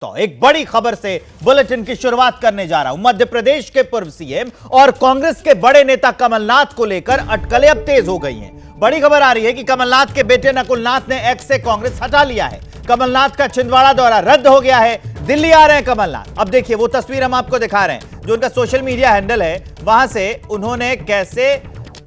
तो एक बड़ी खबर से बुलेटिन की शुरुआत करने जा रहा हूं। मध्य प्रदेश के पूर्व सीएम और कांग्रेस के बड़े नेता कमलनाथ को लेकर अटकलें अब तेज हो गई हैं। बड़ी खबर आ रही है कि कमलनाथ के बेटे नकुलनाथ ने एक्स से कांग्रेस हटा लिया है। कमलनाथ का छिंदवाड़ा दौरा रद्द हो गया है, दिल्ली आ रहे हैं कमलनाथ। अब देखिए वो तस्वीर हम आपको दिखा रहे हैं, जो उनका सोशल मीडिया हैंडल है, वहां से उन्होंने कैसे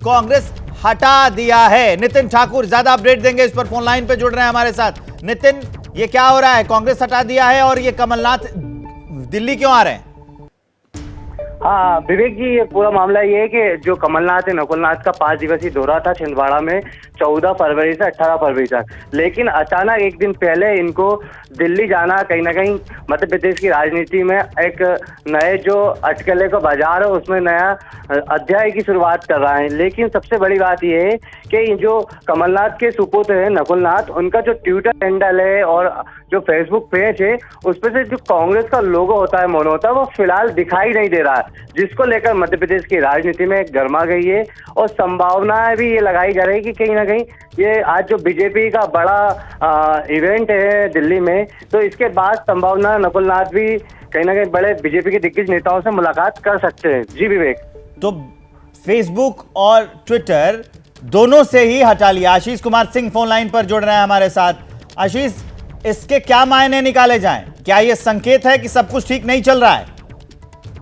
कांग्रेस हटा दिया है। नितिन ठाकुर ज्यादा अपडेट देंगे, इस पर फोन लाइन पे जुड़ रहे हैं हमारे साथ। नितिन, ये क्या हो रहा है? कांग्रेस हटा दिया है और ये कमलनाथ दिल्ली क्यों आ रहे हैं? हाँ विवेक जी, ये पूरा मामला ये है कि जो कमलनाथ है, नकुलनाथ का 5 दिवसीय दौरा था छिंदवाड़ा में 14 फरवरी से 18 फरवरी तक, लेकिन अचानक एक दिन पहले इनको दिल्ली जाना कहीं ना कहीं मध्य प्रदेश की राजनीति में एक नए जो अटकले का बाजार है उसमें नया अध्याय की शुरुआत कर रहा है। लेकिन सबसे बड़ी बात यह है कि जो कमलनाथ के सुपुत्र है नकुलनाथ, उनका जो ट्विटर हैंडल है और जो फेसबुक पेज है उस पर से जो कांग्रेस का लोगो होता है, मोनो होता है, वो फिलहाल दिखाई नहीं दे रहा है, जिसको लेकर मध्य प्रदेश की राजनीति में गर्मा गई है। और संभावनाएं भी ये लगाई जा रही है कि कहीं ना कहीं ये आज जो बीजेपी का बड़ा इवेंट है दिल्ली में, तो इसके बाद संभावना नकुलनाथ भी कहीं ना कहीं बड़े बीजेपी के दिग्गज नेताओं से मुलाकात कर सकते हैं। जी विवेक, तो फेसबुक और ट्विटर दोनों से ही हटा लिया। आशीष कुमार सिंह फोन लाइन पर जुड़ रहे हैं हमारे साथ। आशीष, इसके क्या मायने निकाले जाएं? क्या यह संकेत है कि सब कुछ ठीक नहीं चल रहा है?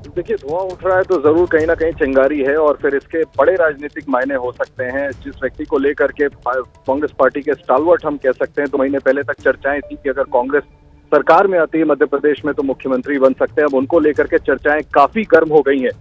देखिए, धुआं उठ रहा है तो जरूर कहीं ना कहीं चिंगारी है और फिर इसके बड़े राजनीतिक मायने हो सकते हैं। जिस व्यक्ति को लेकर के कांग्रेस पार्टी के स्टालवर्ट हम कह सकते हैं, 2 महीने पहले तक चर्चाएं थी कि अगर कांग्रेस सरकार में आती है मध्य प्रदेश में तो मुख्यमंत्री बन सकते हैं। अब उनको लेकर के चर्चाएं काफी गर्म हो गई हैं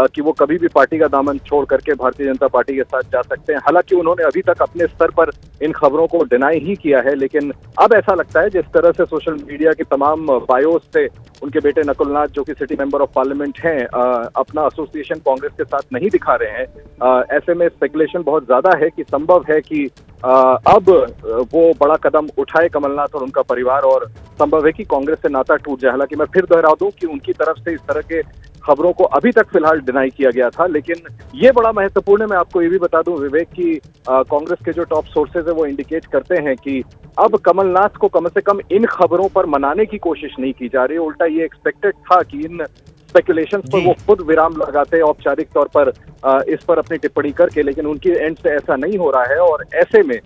कि वो कभी भी पार्टी का दामन छोड़ करके भारतीय जनता पार्टी के साथ जा सकते हैं। हालांकि उन्होंने अभी तक अपने स्तर पर इन खबरों को डिनाई ही किया है, लेकिन अब ऐसा लगता है जिस तरह से सोशल मीडिया के तमाम बायोस से उनके बेटे नकुलनाथ, जो कि सिटी मेंबर ऑफ पार्लियामेंट हैं, अपना एसोसिएशन कांग्रेस के साथ नहीं दिखा रहे हैं। ऐसे में स्पेकुलेशन बहुत ज्यादा है कि संभव है कि अब वो बड़ा कदम उठाए कमलनाथ और उनका परिवार, और संभव है कि कांग्रेस से नाता टूट जाए। हालांकि मैं फिर दोहरा दूं कि उनकी तरफ से इस तरह के खबरों को अभी तक फिलहाल डिनाई किया गया था, लेकिन ये बड़ा महत्वपूर्ण है। मैं आपको ये भी बता दूं विवेक कि कांग्रेस के जो टॉप सोर्सेज है वो इंडिकेट करते हैं कि अब कमलनाथ को कम से कम इन खबरों पर मनाने की कोशिश नहीं की जा रही। उल्टा ये एक्सपेक्टेड था कि इन स्पेकुलेशंस पर वो खुद विराम लगाते औपचारिक तौर पर इस पर अपनी टिप्पणी करके, लेकिन उनकी एंड से ऐसा नहीं हो रहा है। और ऐसे में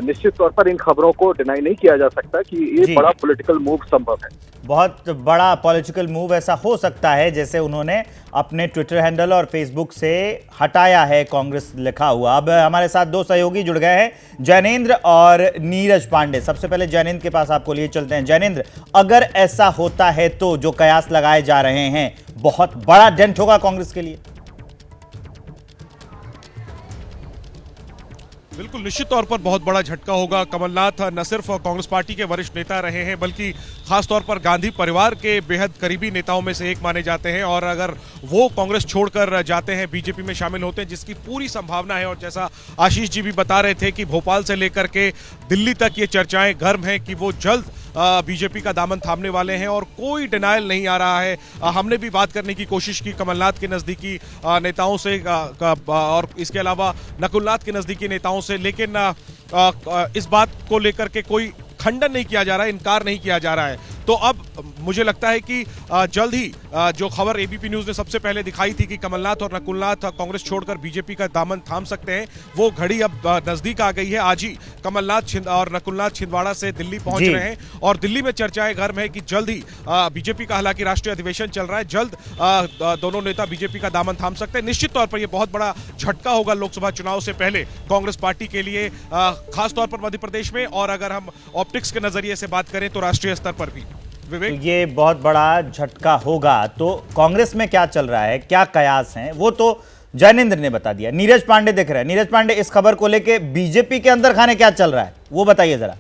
निश्चित तौर पर इन खबरों को डिनाई नहीं किया जा सकता कि ये बड़ा पॉलिटिकल मूव संभव है। बहुत बड़ा पॉलिटिकल मूव ऐसा हो सकता है जैसे उन्होंने अपने ट्विटर हैंडल और फेसबुक से हटाया है कांग्रेस लिखा हुआ। अब हमारे साथ 2 सहयोगी जुड़ गए हैं, जैनेंद्र और नीरज पांडे। सबसे पहले जैनेंद्र के पास आपको लिए चलते हैं। जैनेंद्र, अगर ऐसा होता है तो जो कयास लगाए जा रहे हैं, बहुत बड़ा डेंट होगा कांग्रेस के लिए। बिल्कुल, निश्चित तौर पर बहुत बड़ा झटका होगा। कमलनाथ न सिर्फ कांग्रेस पार्टी के वरिष्ठ नेता रहे हैं, बल्कि खासतौर पर गांधी परिवार के बेहद करीबी नेताओं में से एक माने जाते हैं। और अगर वो कांग्रेस छोड़कर जाते हैं, बीजेपी में शामिल होते हैं, जिसकी पूरी संभावना है, और जैसा आशीष जी भी बता रहे थे कि भोपाल से लेकर के दिल्ली तक ये चर्चाएं गर्म हैं कि वो जल्द बीजेपी का दामन थामने वाले हैं, और कोई डिनायल नहीं आ रहा है। हमने भी बात करने की कोशिश की कमलनाथ के नज़दीकी नेताओं से और इसके अलावा नकुलनाथ के नज़दीकी नेताओं से, लेकिन इस बात को लेकर के कोई खंडन नहीं किया जा रहा है, इनकार नहीं किया जा रहा है। तो अब मुझे लगता है कि जल्द ही जो खबर एबीपी न्यूज़ ने सबसे पहले दिखाई थी कि कमलनाथ और नकुलनाथ कांग्रेस छोड़कर बीजेपी का दामन थाम सकते हैं, वो घड़ी अब नजदीक आ गई है। आज ही कमलनाथ और नकुलनाथ छिंदवाड़ा से दिल्ली पहुंच रहे हैं, और दिल्ली में चर्चाएं गर्म है कि जल्द ही बीजेपी का, हालांकि राष्ट्रीय अधिवेशन चल रहा है, जल्द दोनों नेता बीजेपी का दामन थाम सकते हैं। निश्चित तौर पर यह बहुत बड़ा झटका होगा लोकसभा चुनाव से पहले कांग्रेस पार्टी के लिए, खासतौर पर मध्य प्रदेश में, और अगर हम ऑप्टिक्स के नजरिए से बात करें तो राष्ट्रीय स्तर पर भी। तो ये बहुत बड़ा झटका होगा। तो कांग्रेस में क्या चल रहा है, क्या कयास हैं, वो तो जैनेंद्र ने बता दिया। नीरज पांडे दिख रहे हैं। नीरज पांडे, इस खबर को लेके बीजेपी के अंदर खाने क्या चल रहा है, वो बताइए जरा।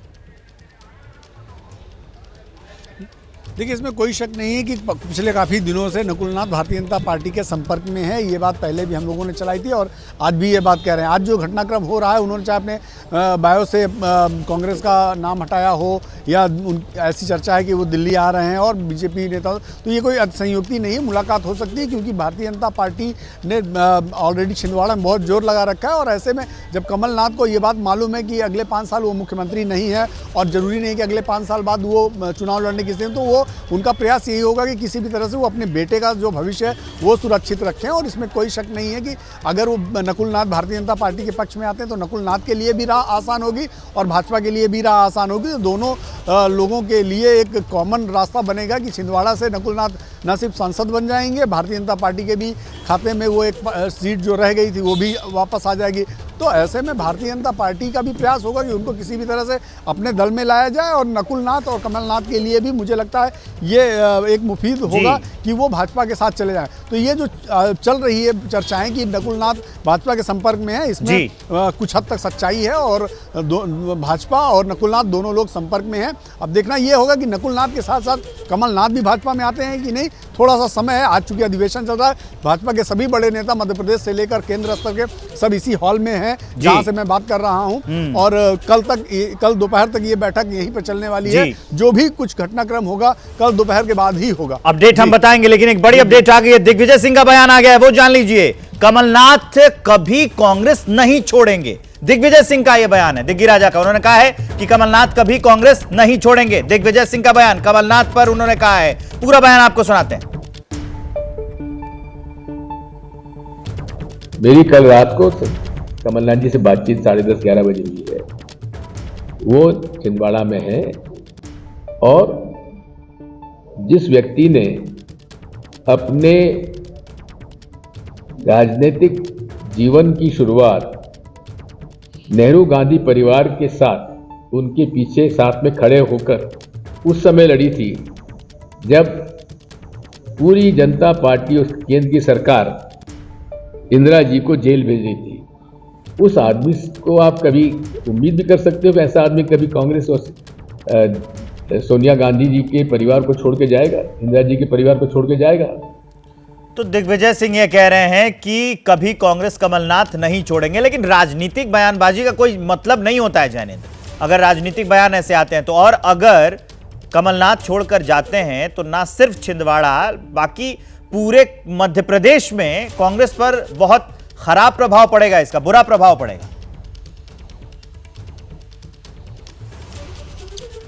देखिए, इसमें कोई शक नहीं है कि पिछले काफ़ी दिनों से नकुलनाथ भारतीय जनता पार्टी के संपर्क में है। ये बात पहले भी हम लोगों ने चलाई थी और आज भी ये बात कह रहे हैं। आज जो घटनाक्रम हो रहा है, उन्होंने चाहे अपने बायो से कांग्रेस का नाम हटाया हो या ऐसी चर्चा है कि वो दिल्ली आ रहे हैं और बीजेपी नेता, तो ये कोई संयुक्ति नहीं है, मुलाकात हो सकती है, क्योंकि भारतीय जनता पार्टी ने ऑलरेडी छिंदवाड़ा में बहुत जोर लगा रखा है। और ऐसे में जब कमलनाथ को ये बात मालूम है कि अगले 5 साल वो मुख्यमंत्री नहीं है और ज़रूरी नहीं कि अगले 5 साल बाद वो चुनाव लड़ने की स्थिति, तो वो उनका प्रयास यही होगा कि किसी भी तरह से वो अपने बेटे का जो भविष्य है वो सुरक्षित रखें। और इसमें कोई शक नहीं है कि अगर वो नकुल नाथ भारतीय जनता पार्टी के पक्ष में आते हैं तो नकुल नाथ के लिए भी राह आसान होगी और भाजपा के लिए भी राह आसान होगी। तो दोनों लोगों के लिए एक कॉमन रास्ता बनेगा कि छिंदवाड़ा से नकुल नाथ न सिर्फ सांसद बन जाएंगे, भारतीय जनता पार्टी के भी खाते में वो एक सीट जो रह गई थी वो भी वापस आ जाएगी। तो ऐसे में भारतीय जनता पार्टी का भी प्रयास होगा कि उनको किसी भी तरह से अपने दल में लाया जाए। और नकुल नाथ और कमलनाथ के लिए भी मुझे लगता है ये एक मुफीद होगा कि वो भाजपा के साथ चले जाएं। तो ये जो चल रही है चर्चाएं कि नकुल नाथ भाजपा के संपर्क में है, इसमें कुछ हद तक सच्चाई है और भाजपा और नकुल नाथ दोनों लोग संपर्क में हैं। अब देखना ये होगा कि नकुल नाथ के साथ साथ कमलनाथ भी भाजपा में आते हैं कि नहीं। थोड़ा सा समय है, आज चूंकि अधिवेशन चल रहा है, भाजपा के सभी बड़े नेता मध्य प्रदेश से लेकर केंद्र स्तर के सब इसी हॉल में हैं जहां से मैं बात कर रहा हूं। और कल दोपहर तक ये बैठक यहीं पर चलने वाली है। जो भी कुछ घटनाक्रम होगा कल दोपहर के बाद ही होगा। अपडेट हम बताएंगे, लेकिन एक बड़ी अपडेट आ गई है। दिग्विजय सिंह का बयान आ गया है, वो जान लीजिए। कमलनाथ कभी कांग्रेस नहीं छोड़ेंगे, दिग्विजय सिंह का यह बयान है, दिग्गी राजा का। उन्होंने कहा है कि कमलनाथ कभी कांग्रेस नहीं छोड़ेंगे। दिग्विजय सिंह का बयान कमलनाथ पर उन्होंने कहा है। पूरा बयान आपको सुनाते हैं। मेरी कल रात को कमलनाथ जी से बातचीत 10:30-11 बजे हुई है। वो छिंदवाड़ा में है और जिस व्यक्ति ने अपने राजनीतिक जीवन की शुरुआत नेहरू गांधी परिवार के साथ उनके पीछे साथ में खड़े होकर उस समय लड़ी थी जब पूरी जनता पार्टी और केंद्र की सरकार इंदिरा जी को जेल भेज रही थी, उस आदमी को आप कभी उम्मीद भी कर सकते हो कि ऐसा आदमी कभी कांग्रेस और सोनिया गांधी जी के परिवार को छोड़ के जाएगा, इंदिरा जी के परिवार को छोड़ के जाएगा? तो दिग्विजय सिंह ये कह रहे हैं कि कभी कांग्रेस कमलनाथ नहीं छोड़ेंगे, लेकिन राजनीतिक बयानबाजी का कोई मतलब नहीं होता है जैनेंद्र। अगर राजनीतिक बयान ऐसे आते हैं तो, और अगर कमलनाथ छोड़कर जाते हैं तो ना सिर्फ छिंदवाड़ा, बाकी पूरे मध्य प्रदेश में कांग्रेस पर बहुत खराब प्रभाव पड़ेगा, इसका बुरा प्रभाव पड़ेगा।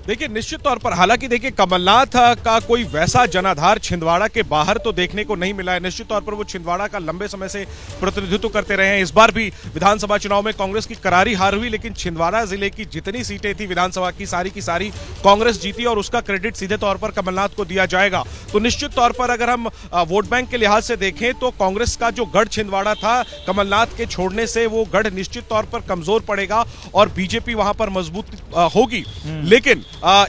देखिए निश्चित तौर पर, हालांकि देखिए कमलनाथ का कोई वैसा जनाधार छिंदवाड़ा के बाहर तो देखने को नहीं मिला है। निश्चित तौर पर वो छिंदवाड़ा का लंबे समय से प्रतिनिधित्व करते रहे हैं। इस बार भी विधानसभा चुनाव में कांग्रेस की करारी हार हुई, लेकिन छिंदवाड़ा जिले की जितनी सीटें थी विधानसभा की सारी कांग्रेस जीती और उसका क्रेडिट सीधे तौर पर कमलनाथ को दिया जाएगा। तो निश्चित तौर पर अगर हम वोट बैंक के लिहाज से देखें तो कांग्रेस का जो गढ़ छिंदवाड़ा था, कमलनाथ के छोड़ने से वो गढ़ निश्चित तौर पर कमजोर पड़ेगा और बीजेपी वहां पर मजबूत होगी। लेकिन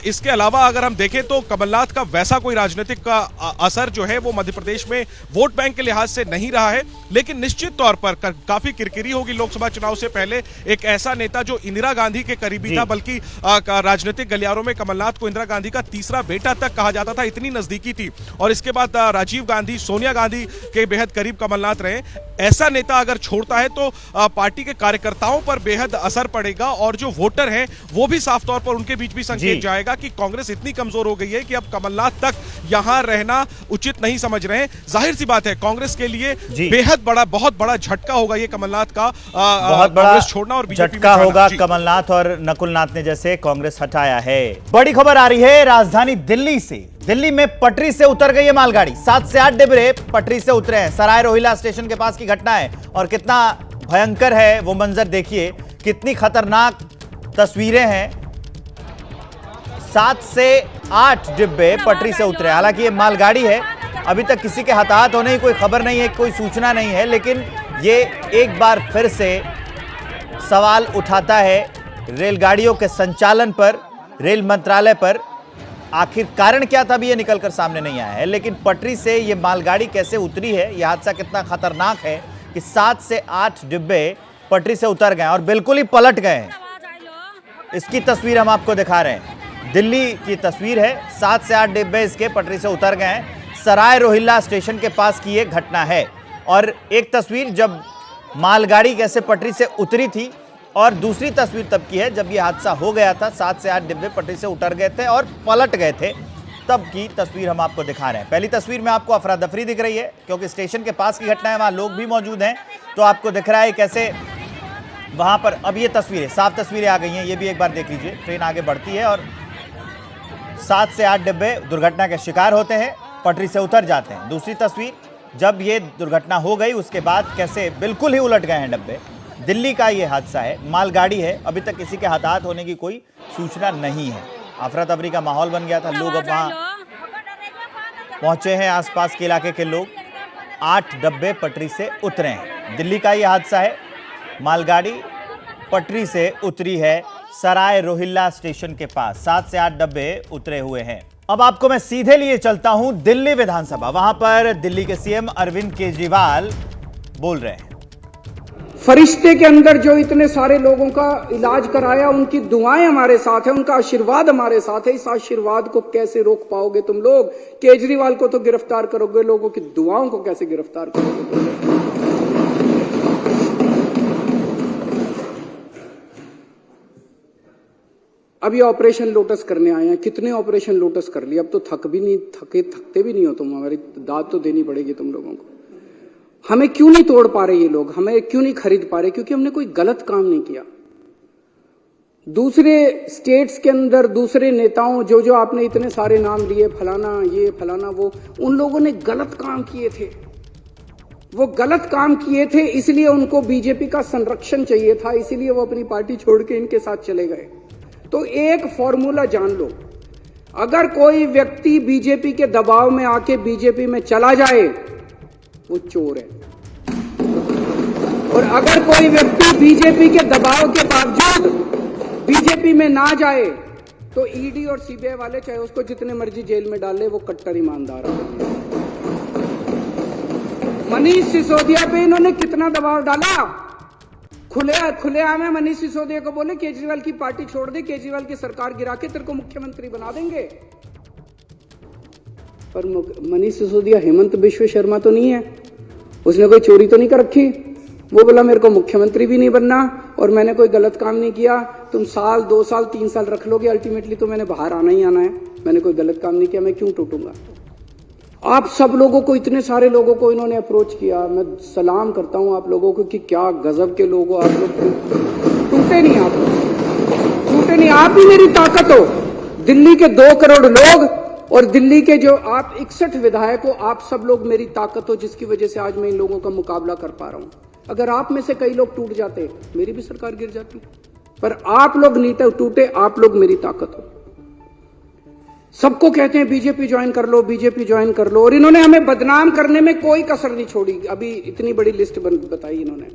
इसके अलावा अगर हम देखें तो कमलनाथ का वैसा कोई राजनीतिक असर जो है वो मध्य प्रदेश में वोट बैंक के लिहाज से नहीं रहा है। लेकिन निश्चित तौर पर काफी किरकिरी होगी लोकसभा चुनाव से पहले। एक ऐसा नेता जो इंदिरा गांधी के करीबी था, बल्कि राजनीतिक गलियारों में कमलनाथ को इंदिरा गांधी का तीसरा बेटा तक कहा जाता था, इतनी नजदीकी थी। और इसके बाद राजीव गांधी, सोनिया गांधी के बेहद करीब कमलनाथ रहे। ऐसा नेता अगर छोड़ता है तो पार्टी के कार्यकर्ताओं पर बेहद असर पड़ेगा और जो वोटर हैं वो भी साफ तौर पर उनके बीच भी संकेत जाएगा कि कांग्रेस इतनी कमजोर हो गई है कि अब कमलनाथ तक यहां रहना उचित नहीं समझ रहे हैं। जाहिर सी बात है कांग्रेस के लिए बेहद बड़ा, बहुत बड़ा झटका होगा ये कमलनाथ का, बहुत बड़ा छोड़ना और बीजेपी झटका होगा कमलनाथ और नकुलनाथ ने जैसे कांग्रेस हटाया है। बड़ी खबर आ रही है राजधानी दिल्ली से। दिल्ली में पटरी से उतर गई है मालगाड़ी। 7 से 8 डिब्बे पटरी से उतरे हैं। सराय रोहिला स्टेशन के पास की घटना है और कितना भयंकर है वो मंजर देखिए, कितनी खतरनाक तस्वीरें हैं। 7 से 8 डिब्बे पटरी से उतरे। हालांकि ये मालगाड़ी है, अभी तक किसी के हताहत होने की कोई खबर नहीं है, कोई सूचना नहीं है, लेकिन ये एक बार फिर से सवाल उठाता है रेलगाड़ियों के संचालन पर, रेल मंत्रालय पर। आखिर कारण क्या था भी ये निकलकर सामने नहीं आया है, लेकिन पटरी से ये मालगाड़ी कैसे उतरी है, यह हादसा कितना खतरनाक है कि 7 से 8 डिब्बे पटरी से उतर गए और बिल्कुल ही पलट गए हैं। इसकी तस्वीर हम आपको दिखा रहे हैं, दिल्ली की तस्वीर है। 7 से 8 डिब्बे इसके पटरी से उतर गए हैं। सराय रोहिल्ला स्टेशन के पास की ये घटना है। और एक तस्वीर जब मालगाड़ी कैसे पटरी से उतरी थी और दूसरी तस्वीर तब की है जब ये हादसा हो गया था। 7 से 8 डिब्बे पटरी से उतर गए थे और पलट गए थे, तब की तस्वीर हम आपको दिखा रहे हैं। पहली तस्वीर में आपको अफरा दफरी दिख रही है क्योंकि स्टेशन के पास की घटना है, वहाँ लोग भी मौजूद हैं, तो आपको दिख रहा है कैसे वहाँ पर। अब ये तस्वीरें, साफ तस्वीरें आ गई हैं, ये भी एक बार देख लीजिए। ट्रेन आगे बढ़ती है और 7 से 8 डिब्बे दुर्घटना के शिकार होते हैं, पटरी से उतर जाते हैं। दूसरी तस्वीर, जब ये दुर्घटना हो गई उसके बाद कैसे बिल्कुल ही उलट गए हैं डब्बे। दिल्ली का ये हादसा है, मालगाड़ी है, अभी तक किसी के हताहत होने की कोई सूचना नहीं है। अफरा तफरी का माहौल बन गया था, लोग अब वहाँ पहुंचे हैं, आसपास के इलाके के लोग। 8 डब्बे पटरी से उतरे हैं। दिल्ली का ये हादसा है, मालगाड़ी पटरी से उतरी है सराय रोहिल्ला स्टेशन के पास। 7 से 8 डब्बे उतरे हुए हैं। अब आपको मैं सीधे लिए चलता हूं दिल्ली विधानसभा। वहां पर दिल्ली के सीएम अरविंद केजरीवाल बोल रहे हैं। फरिश्ते के अंदर जो इतने सारे लोगों का इलाज कराया, उनकी दुआएं हमारे साथ है, उनका आशीर्वाद हमारे साथ है। इस आशीर्वाद को कैसे रोक पाओगे तुम लोग? केजरीवाल को तो गिरफ्तार करोगे, लोगों की दुआओं को कैसे गिरफ्तार करोगे? अब ये ऑपरेशन लोटस करने आए हैं, कितने ऑपरेशन लोटस कर लिए, अब तो थकते भी नहीं हो तुम। हमारी दाद तो देनी पड़ेगी तुम लोगों को। हमें क्यों नहीं तोड़ पा रहे ये लोग, हमें क्यों नहीं खरीद पा रहे? क्योंकि हमने कोई गलत काम नहीं किया। दूसरे स्टेट्स के अंदर दूसरे नेताओं जो आपने इतने सारे नाम लिए, फलाना ये फलाना वो, उन लोगों ने गलत काम किए थे। वो गलत काम किए थे, इसलिए उनको बीजेपी का संरक्षण चाहिए था, इसीलिए वो अपनी पार्टी छोड़ के इनके साथ चले गए। तो एक फॉर्मूला जान लो, अगर कोई व्यक्ति बीजेपी के दबाव में आके बीजेपी में चला जाए वो चोर है, और अगर कोई व्यक्ति बीजेपी के दबाव के बावजूद बीजेपी में ना जाए तो ईडी और सीबीआई वाले चाहे उसको जितने मर्जी जेल में डाले, वो कट्टर ईमानदार है। मनीष सिसोदिया पे इन्होंने कितना दबाव डाला, खुलेआम है। मनीष सिसोदिया को बोले केजरीवाल की पार्टी छोड़ दे, केजरीवाल की सरकार गिरा के तेरे को मुख्यमंत्री बना देंगे। पर मनीष सिसोदिया हेमंत बिश्व शर्मा तो नहीं है, उसने कोई चोरी तो नहीं कर रखी। वो बोला मेरे को मुख्यमंत्री भी नहीं बनना और मैंने कोई गलत काम नहीं किया। तुम 1 2 साल 3 साल रख लोगे, अल्टीमेटली तो मैंने बाहर आना ही आना है। मैंने कोई गलत काम नहीं किया, मैं क्यों टूटूंगा? आप सब लोगों को, इतने सारे लोगों को इन्होंने अप्रोच किया। मैं सलाम करता हूं आप लोगों को कि क्या गजब के लोग हो आप लोग। टूटे नहीं, आप टूटे नहीं, आप ही मेरी ताकत हो। दिल्ली के 2 करोड़ लोग और दिल्ली के जो आप 61 विधायक हो, आप सब लोग मेरी ताकत हो, जिसकी वजह से आज मैं इन लोगों का मुकाबला कर पा रहा हूं। अगर आप में से कई लोग टूट जाते, मेरी भी सरकार गिर जाती। पर आप लोग नहीं टूटे, आप लोग मेरी ताकत हो। सबको कहते हैं बीजेपी ज्वाइन कर लो, बीजेपी ज्वाइन कर लो, और इन्होंने हमें बदनाम करने में कोई कसर नहीं छोड़ी। अभी इतनी बड़ी लिस्ट बताई इन्होंने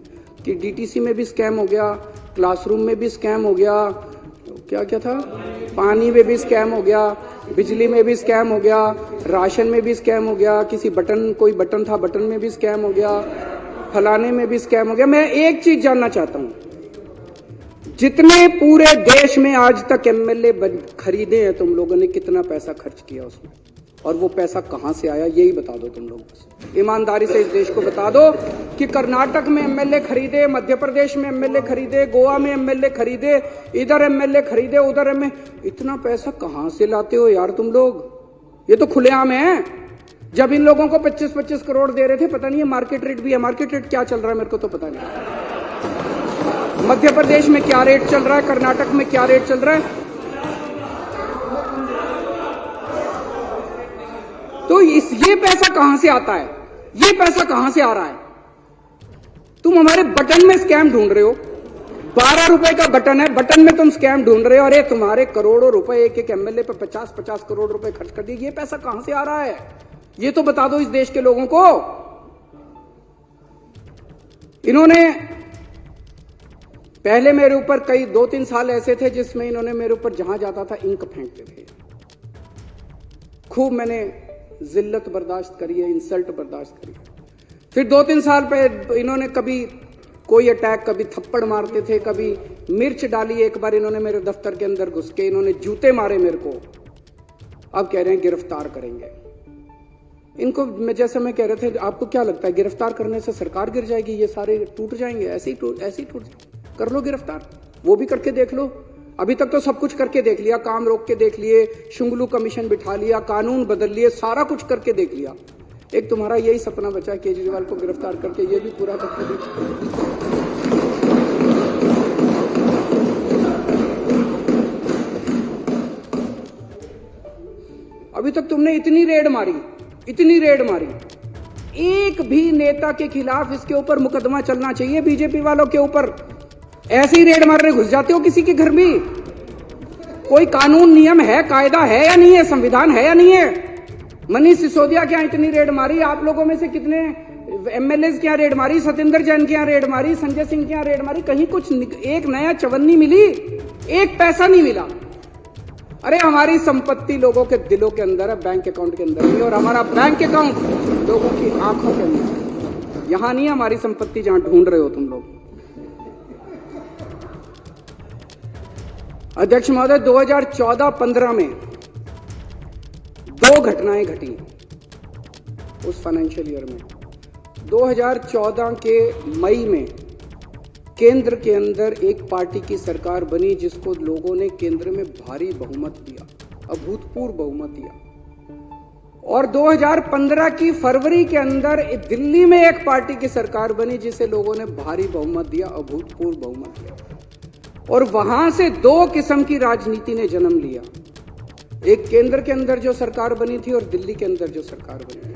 कि डीटीसी में भी स्कैम हो गया, क्लासरूम में भी स्कैम हो गया, क्या क्या था, पानी में भी स्कैम हो गया, बिजली में भी स्कैम हो गया, राशन में भी स्कैम हो गया, किसी बटन, कोई बटन था बटन में भी स्कैम हो गया, फलाने में भी स्कैम हो गया। मैं एक चीज जानना चाहता हूं, जितने पूरे देश में आज तक एमएलए खरीदे हैं तुम लोगों ने, कितना पैसा खर्च किया उसमें, और वो पैसा कहां से आया, यही बता दो तुम लोग। ईमानदारी से इस देश को बता दो कि कर्नाटक में एमएलए खरीदे, मध्य प्रदेश में एमएलए खरीदे, गोवा में एमएलए खरीदे, इधर एमएलए खरीदे, उधर एमएलए, इतना पैसा कहां से लाते हो यार तुम लोग? ये तो खुलेआम है। जब इन लोगों को 25-25 करोड़ दे रहे थे, पता नहीं है मार्केट रेट भी है, मार्केट रेट क्या चल रहा है मेरे को तो पता नहीं। मध्य प्रदेश में क्या रेट चल रहा है, कर्नाटक में क्या रेट चल रहा है। तो ये पैसा कहां से आता है, ये पैसा कहां से आ रहा है? तुम हमारे बटन में स्कैम ढूंढ रहे हो, 12 रुपए का बटन है, बटन में तुम स्कैम ढूंढ रहे हो। अरे तुम्हारे करोड़ों रुपए एक एमएलए पे 50-50 करोड़ रुपए खर्च कर दिए, ये पैसा कहां से आ रहा है? ये तो बता दो इस देश के लोगों को। इन्होंने पहले मेरे ऊपर कई 2-3 साल ऐसे थे जिसमें इन्होंने मेरे ऊपर जहां जाता था इंक फेंकते थे। खूब मैंने जिल्लत बर्दाश्त करी है, इंसल्ट बर्दाश्त करी है। फिर 2-3 साल पे इन्होंने कभी कोई अटैक, कभी थप्पड़ मारते थे, कभी मिर्च डाली। एक बार इन्होंने मेरे दफ्तर के अंदर घुस के इन्होंने जूते मारे मेरे को। अब कह रहे हैं गिरफ्तार करेंगे इनको। मैं जैसे मैं कह रहे थे, आपको क्या लगता है गिरफ्तार करने से सरकार गिर जाएगी, ये सारे टूट जाएंगे? ऐसे ही टूट कर लो गिरफ्तार, वो भी करके देख लो। अभी तक तो सब कुछ करके देख लिया, काम रोक के देख लिए, शुंगलू कमीशन बिठा लिया, कानून बदल लिए, सारा कुछ करके देख लिया। एक तुम्हारा यही सपना बचा केजरीवाल को गिरफ्तार करके, ये भी पूरा करके देखो। अभी तक तुमने इतनी रेड मारी, एक भी नेता के खिलाफ इसके ऊपर मुकदमा चलना चाहिए। बीजेपी वालों के ऊपर ऐसे ही रेड मारने घुस जाते हो किसी के घर में। कोई कानून नियम है, कायदा है या नहीं है, संविधान है या नहीं है? मनीष सिसोदिया के यहाँ इतनी रेड मारी, आप लोगों में से कितने एमएलए के यहाँ रेड मारी, सत्येंद्र जैन के यहाँ रेड मारी, संजय सिंह के यहाँ रेड मारी, कहीं कुछ एक नया चवन्नी मिली? एक पैसा नहीं मिला। अरे हमारी संपत्ति लोगों के दिलों के अंदर है, बैंक अकाउंट के अंदर नहीं, और हमारा बैंक अकाउंट लोगों की आंखों के अंदर। यहां नहीं हमारी संपत्ति जहां ढूंढ रहे हो तुम लोग। अध्यक्ष महोदय, 2014-15 में 2 घटनाएं घटी उस फाइनेंशियल ईयर में। 2014 के मई में केंद्र के अंदर एक पार्टी की सरकार बनी जिसको लोगों ने केंद्र में भारी बहुमत दिया, अभूतपूर्व बहुमत दिया। और 2015 की फरवरी के अंदर दिल्ली में एक पार्टी की सरकार बनी जिसे लोगों ने भारी बहुमत दिया, अभूतपूर्व बहुमत दिया। और वहां से 2 किस्म की राजनीति ने जन्म लिया, एक केंद्र के अंदर जो सरकार बनी थी और दिल्ली के अंदर जो सरकार बनी थी।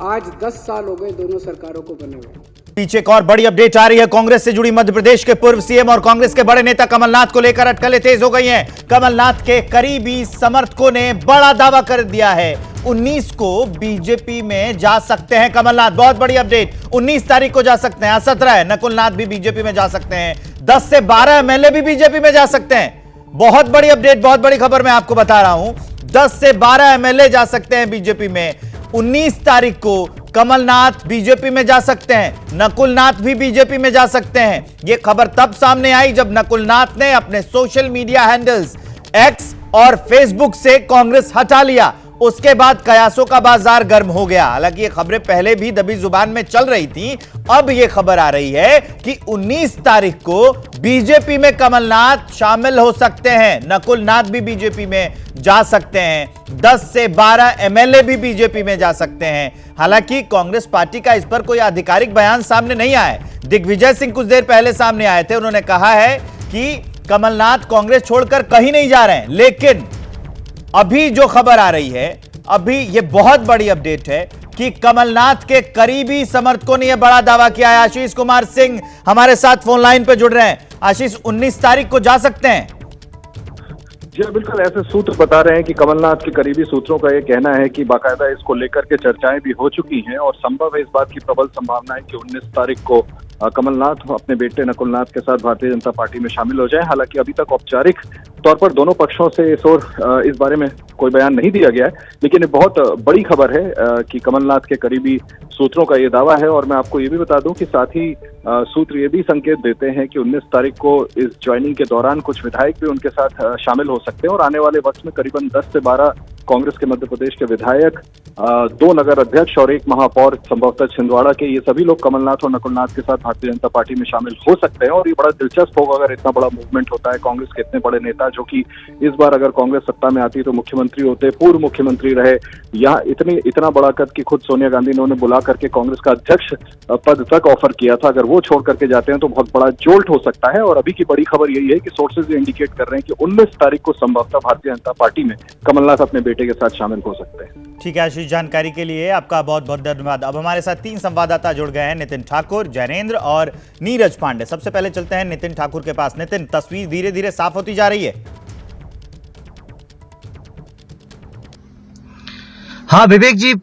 आज 10 साल हो गए दोनों सरकारों को बने हुए। पीछे एक और बड़ी अपडेट आ रही है। कांग्रेस से जुड़ी मध्य प्रदेश के पूर्व सीएम और कांग्रेस के बड़े नेता कमलनाथ को लेकर अटकलें तेज हो गई हैं। कमलनाथ के करीबी समर्थकों ने बड़ा दावा कर दिया है, 19 को बीजेपी में जा सकते हैं कमलनाथ। बहुत बड़ी अपडेट, 19 तारीख को जा सकते हैं। 17 है, नकुलनाथ भी बीजेपी में जा सकते हैं। 10 से 12 एमएलए भी बीजेपी में जा सकते हैं। बहुत बड़ी अपडेट, बहुत बड़ी खबर मैं आपको बता रहा हूं। 10 से 12 एमएलए जा सकते हैं बीजेपी में। 19 तारीख को कमलनाथ बीजेपी में जा सकते हैं, नकुलनाथ भी बीजेपी में जा सकते हैं। यह खबर तब सामने आई जब नकुलनाथ ने अपने सोशल मीडिया हैंडल्स एक्स और फेसबुक से कांग्रेस हटा लिया। उसके बाद कयासों का बाजार गर्म हो गया। हालांकि ये खबरें पहले भी दबी जुबान में चल रही थी, अब ये खबर आ रही है कि 19 तारीख को बीजेपी में कमलनाथ शामिल हो सकते हैं, नकुलनाथ भी बीजेपी में जा सकते हैं। 10 से 12 एमएलए भी बीजेपी में जा सकते हैं। हालांकि कांग्रेस पार्टी का इस पर कोई आधिकारिक बयान सामने नहीं आया है। दिग्विजय सिंह कुछ देर पहले सामने आए थे, उन्होंने कहा है कि कमलनाथ कांग्रेस छोड़कर कहीं नहीं जा रहे हैं। लेकिन अभी जो खबर आ रही है, अभी ये बहुत बड़ी अपडेट है कि कमलनाथ के करीबी समर्थकों ने यह बड़ा दावा किया है। आशीष कुमार सिंह हमारे साथ फोन लाइन पर जुड़ रहे हैं। आशीष, 19 तारीख को जा सकते हैं? जी बिल्कुल, ऐसे सूत्र बता रहे हैं कि कमलनाथ के करीबी सूत्रों का यह कहना है कि बाकायदा इसको लेकर के चर्चाएं भी हो चुकी हैं और संभव है, इस बात की प्रबल संभावना है कि 19 तारीख को कमलनाथ अपने बेटे नकुलनाथ के साथ भारतीय जनता पार्टी में शामिल हो जाए। हालांकि अभी तक औपचारिक तौर पर दोनों पक्षों से इस बारे में कोई बयान नहीं दिया गया है, लेकिन ये बहुत बड़ी खबर है कि कमलनाथ के करीबी सूत्रों का ये दावा है। और मैं आपको ये भी बता दूं कि साथ ही सूत्र ये भी संकेत देते हैं कि 19 तारीख को इस ज्वाइनिंग के दौरान कुछ विधायक भी उनके साथ शामिल हो सकते हैं और आने वाले वक्त में करीबन 10 से 12 कांग्रेस के मध्य प्रदेश के विधायक, 2 नगर अध्यक्ष और 1 महापौर संभवतः छिंदवाड़ा के, ये सभी लोग कमलनाथ और नकुलनाथ के साथ भारतीय जनता पार्टी में शामिल हो सकते हैं। और ये बड़ा दिलचस्प होगा अगर इतना बड़ा मूवमेंट होता है। कांग्रेस के इतने बड़े नेता जो कि इस बार अगर कांग्रेस सत्ता में आती तो मुख्यमंत्री होते, पूर्व मुख्यमंत्री रहे, यहाँ इतना बड़ा कद की खुद सोनिया गांधी ने उन्हें बुला करके कांग्रेस का अध्यक्ष पद तक ऑफर किया था। अगर वो छोड़ करके जाते हैं तो बहुत बड़ा जोल्ट हो सकता है। और अभी की बड़ी खबर यही है कि सोर्सेज इंडिकेट कर रहे हैं कि 19 तारीख को संभवतः भारतीय जनता पार्टी में कमलनाथ अपने बेटे के साथ शामिल हो सकते हैं। ठीक है आशीष, जानकारी के लिए आपका बहुत बहुत धन्यवाद। अब हमारे साथ 3 संवाददाता जुड़ गए हैं, नितिन ठाकुर, जैनेंद्र और नीरज पांडे। सबसे पहले चलते हैं नितिन ठाकुर के पास। नितिन, तस्वीर धीरे धीरे साफ होती जा रही है। हाँ विवेक जी,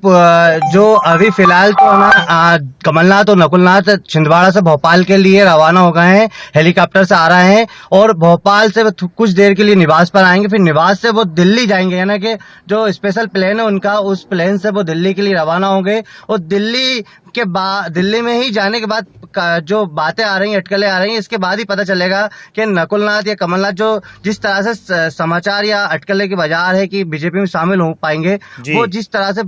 जो अभी फिलहाल तो ना कमलनाथ और नकुलनाथ छिंदवाड़ा से भोपाल के लिए रवाना हो गए हैं, हेलीकॉप्टर से आ रहे हैं और भोपाल से कुछ देर के लिए निवास पर आएंगे, फिर निवास से वो दिल्ली जाएंगे, यानी कि जो स्पेशल प्लेन है उनका, उस प्लेन से वो दिल्ली के लिए रवाना होंगे। और दिल्ली में ही जाने के बाद जो बातें आ रही हैं, अटकलें आ रही हैं, इसके बाद ही पता चलेगा कि नकुलनाथ या कमलनाथ जो जिस तरह से समाचार या अटकलें की बाजार है कि बीजेपी में शामिल हो पाएंगे, वो जिस तरह से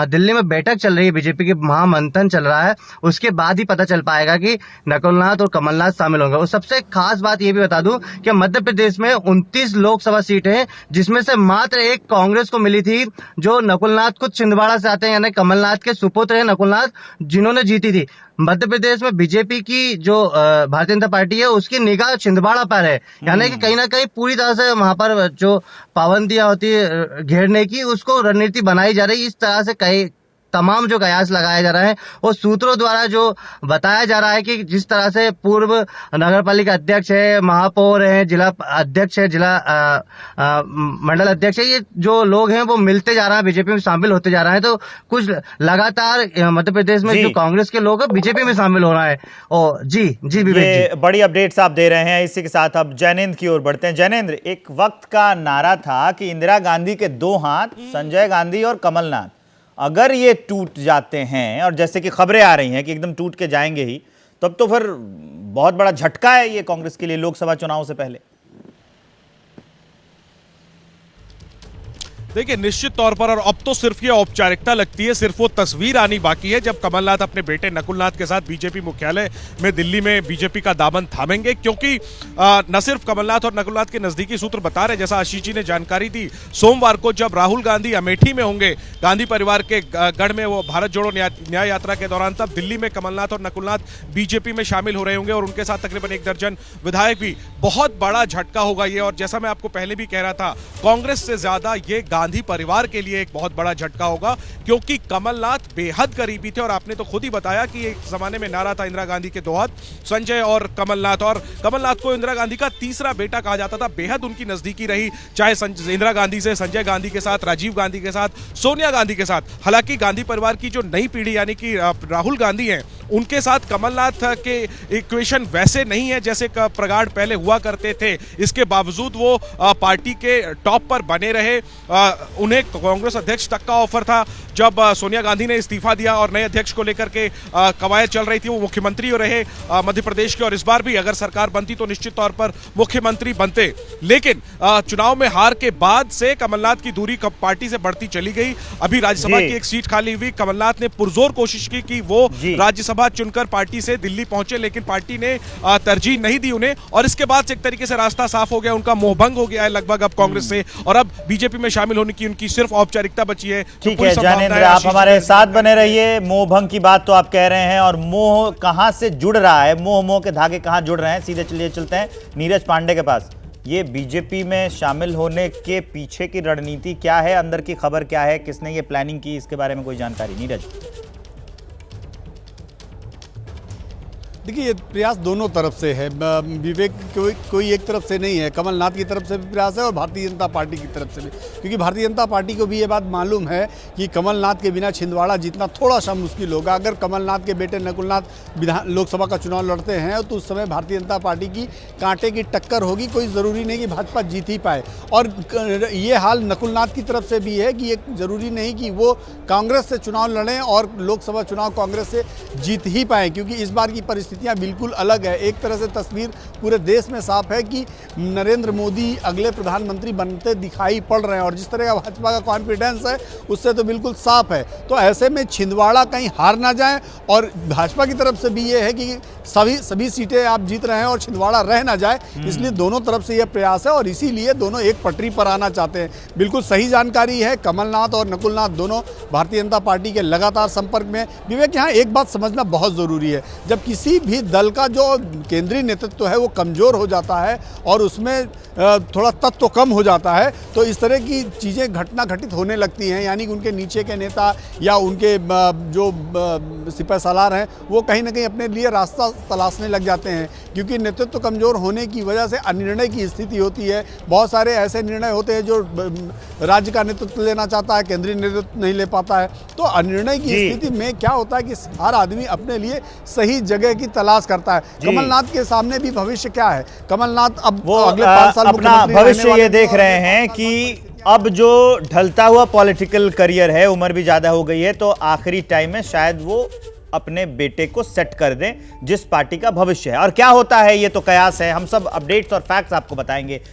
दिल्ली में बैठक चल रही है, बीजेपी के महामंथन चल रहा है, उसके बाद ही पता चल पाएगा कि नकुलनाथ और कमलनाथ शामिल होंगे। और सबसे खास बात ये भी बता दूं कि मध्य प्रदेश में 29 लोकसभा सीटें हैं, जिसमें से मात्र 1 कांग्रेस को मिली थी, जो नकुलनाथ खुद छिंदवाड़ा से आते हैं, यानी कमलनाथ के सुपुत्र है नकुलनाथ, जिन्होंने जीती थी। मध्य प्रदेश में बीजेपी की जो भारतीय जनता पार्टी है उसकी निगाह छिंदवाड़ा पर है, यानी कि कहीं ना कहीं पूरी तरह से वहां पर जो पाबंदियां होती है घेरने की, उसको रणनीति बनाई जा रही है। इस तरह से कई तमाम जो कयास लगाया जा रहा है वो सूत्रों द्वारा जो बताया जा रहा है कि जिस तरह से पूर्व नगर पालिका अध्यक्ष है, महापौर है, जिला अध्यक्ष है, जिला मंडल अध्यक्ष है, ये जो लोग हैं वो मिलते जा रहे हैं, बीजेपी में शामिल होते जा रहे हैं। तो कुछ लगातार मध्य प्रदेश में जो कांग्रेस के लोग हैं बीजेपी में शामिल हो रहा है। और जी विवेक जी, बड़ी अपडेट्स आप दे रहे हैं। इसी के साथ अब जैनेन्द्र की ओर बढ़ते हैं। जैनेन्द्र, एक वक्त का नारा था कि इंदिरा गांधी के दो हाथ, संजय गांधी और कमलनाथ, अगर ये टूट जाते हैं, और जैसे कि खबरें आ रही हैं कि एकदम टूट के जाएंगे ही, तब तो फिर बहुत बड़ा झटका है ये कांग्रेस के लिए लोकसभा चुनाव से पहले। देखिए, निश्चित तौर पर, और अब तो सिर्फ ये औपचारिकता लगती है, सिर्फ वो तस्वीर आनी बाकी है जब कमलनाथ अपने बेटे नकुलनाथ के साथ बीजेपी मुख्यालय में दिल्ली में बीजेपी का दामन थामेंगे। क्योंकि न सिर्फ कमलनाथ और नकुलनाथ के नजदीकी सूत्र बता रहे, जैसा आशीष जी ने जानकारी दी, सोमवार को जब राहुल गांधी अमेठी में होंगे, गांधी परिवार के गढ़ में, वो भारत जोड़ो न्याय यात्रा के दौरान, तब दिल्ली में कमलनाथ और नकुलनाथ बीजेपी में शामिल हो रहे होंगे और उनके साथ तकरीबन 1 दर्जन विधायक भी। बहुत बड़ा झटका होगा ये, और जैसा मैं आपको पहले भी कह रहा था, कांग्रेस से ज्यादा ये गांधी परिवार के लिए एक बहुत बड़ा झटका होगा, क्योंकि कमलनाथ बेहद करीबी थे। और आपने तो खुद ही बताया कि एक जमाने में नारा था इंदिरा गांधी के दो हाथ, संजय और कमलनाथ को इंदिरा गांधी का तीसरा बेटा कहा जाता था। बेहद उनकी नजदीकी रही, चाहे इंदिरा गांधी से, संजय गांधी के साथ, राजीव गांधी के साथ, सोनिया गांधी के साथ। हालांकि गांधी परिवार की जो नई पीढ़ी यानी कि राहुल गांधी हैं, उनके साथ कमलनाथ के इक्वेशन वैसे नहीं है जैसे प्रगाढ़ पहले हुआ करते थे। इसके बावजूद वो पार्टी के टॉप पर बने रहे। उन्हें कांग्रेस अध्यक्ष तक का ऑफर था जब सोनिया गांधी ने इस्तीफा दिया और नए अध्यक्ष को लेकर के कवायद चल रही थी। वो मुख्यमंत्री रहे मध्य प्रदेश के, और इस बार भी अगर सरकार बनती तो निश्चित तौर पर मुख्यमंत्री बनते। लेकिन चुनाव में हार के बाद से कमलनाथ की दूरी पार्टी से बढ़ती चली गई। अभी राज्यसभा की एक सीट खाली हुई, कमलनाथ ने पुरजोर कोशिश की कि वो राज्यसभा चुनकर पार्टी से दिल्ली पहुंचे, लेकिन पार्टी ने तरजीह नहीं दी उन्हें, और इसके बाद से एक तरीके से रास्ता साफ हो गया, उनका मोहभंग हो गया है लगभग अब कांग्रेस से, और अब बीजेपी में शामिल होने की उनकी सिर्फ औपचारिकता बची है। ठीक है ज्ञानेंद्र, आप हमारे साथ बने रहिए। मोहभंग की बात तो आप कह रहे हैं, और मोह कहां से जुड़ रहा है, मोह के धागे कहां जुड़ रहे हैं, सीधे चलिए चलते हैं नीरज पांडे के पास। ये बीजेपी में शामिल होने के पीछे की रणनीति क्या है, अंदर की खबर क्या है, किसने ये प्लानिंग की, इसके बारे में कोई जानकारी? नीरज, देखिए, ये प्रयास दोनों तरफ से है विवेक, कोई एक तरफ से नहीं है। कमलनाथ की तरफ से भी प्रयास है और भारतीय जनता पार्टी की तरफ से भी, क्योंकि भारतीय जनता पार्टी को भी ये बात मालूम है कि कमलनाथ के बिना छिंदवाड़ा जीतना थोड़ा सा मुश्किल होगा। अगर कमलनाथ के बेटे नकुलनाथ लोकसभा का चुनाव लड़ते हैं तो उस समय भारतीय जनता पार्टी की कांटे की टक्कर होगी। कोई ज़रूरी नहीं कि भाजपा जीत ही पाए, और ये हाल नकुलनाथ की तरफ से भी है कि ये ज़रूरी नहीं कि वो कांग्रेस से चुनाव लड़ें और लोकसभा चुनाव कांग्रेस से जीत ही पाएँ, क्योंकि इस बार की परिस्थितियां बिल्कुल अलग है। एक तरह से तस्वीर पूरे देश में साफ है कि नरेंद्र मोदी अगले प्रधानमंत्री बनते दिखाई पड़ रहे हैं, और जिस तरह का भाजपा का कॉन्फिडेंस है उससे तो बिल्कुल साफ है। तो ऐसे में छिंदवाड़ा कहीं हार ना जाए, और भाजपा की तरफ से भी ये है कि सभी सीटें आप जीत रहे हैं और छिंदवाड़ा रह ना जाए, इसलिए दोनों तरफ से यह प्रयास है, और इसीलिए दोनों एक पटरी पर आना चाहते हैं। बिल्कुल सही जानकारी है, कमलनाथ और नकुलनाथ दोनों भारतीय जनता पार्टी के लगातार संपर्क में। विवेक, यहाँ एक बात समझना बहुत ज़रूरी है, जब किसी भी दल का जो केंद्रीय नेतृत्व है वो कमज़ोर हो जाता है और उसमें थोड़ा तत्व कम हो जाता है, तो इस तरह की चीज़ें घटना घटित होने लगती हैं। यानी कि उनके नीचे के नेता या उनके जो सिपह सालार हैं वो कहीं ना कहीं अपने लिए रास्ता तलाशने लग जाते हैं, क्योंकि नेतृत्व कमज़ोर होने की वजह से अनिर्णय की स्थिति होती है। बहुत सारे ऐसे निर्णय होते हैं जो राज्य का नेतृत्व लेना चाहता है, केंद्रीय नेतृत्व नहीं ले पाता है। तो अनिर्णय की स्थिति में क्या होता है कि हर आदमी अपने लिए सही जगह की तलाश करता है। कमलनाथ के सामने भी भविष्य क्या है? कमलनाथ अब अगले 5 साल अपना भविष्य ये देख रहे हैं कि अब जो ढलता हुआ पॉलिटिकल करियर है, उम्र भी ज्यादा हो गई है, तो आखिरी टाइम में शायद वो अपने बेटे को सेट कर दें जिस पार्टी का भविष्य है। और क्या होता है ये तो कयास है, हम सब अपडेट्स और फैक्ट्स आपको बताएंगे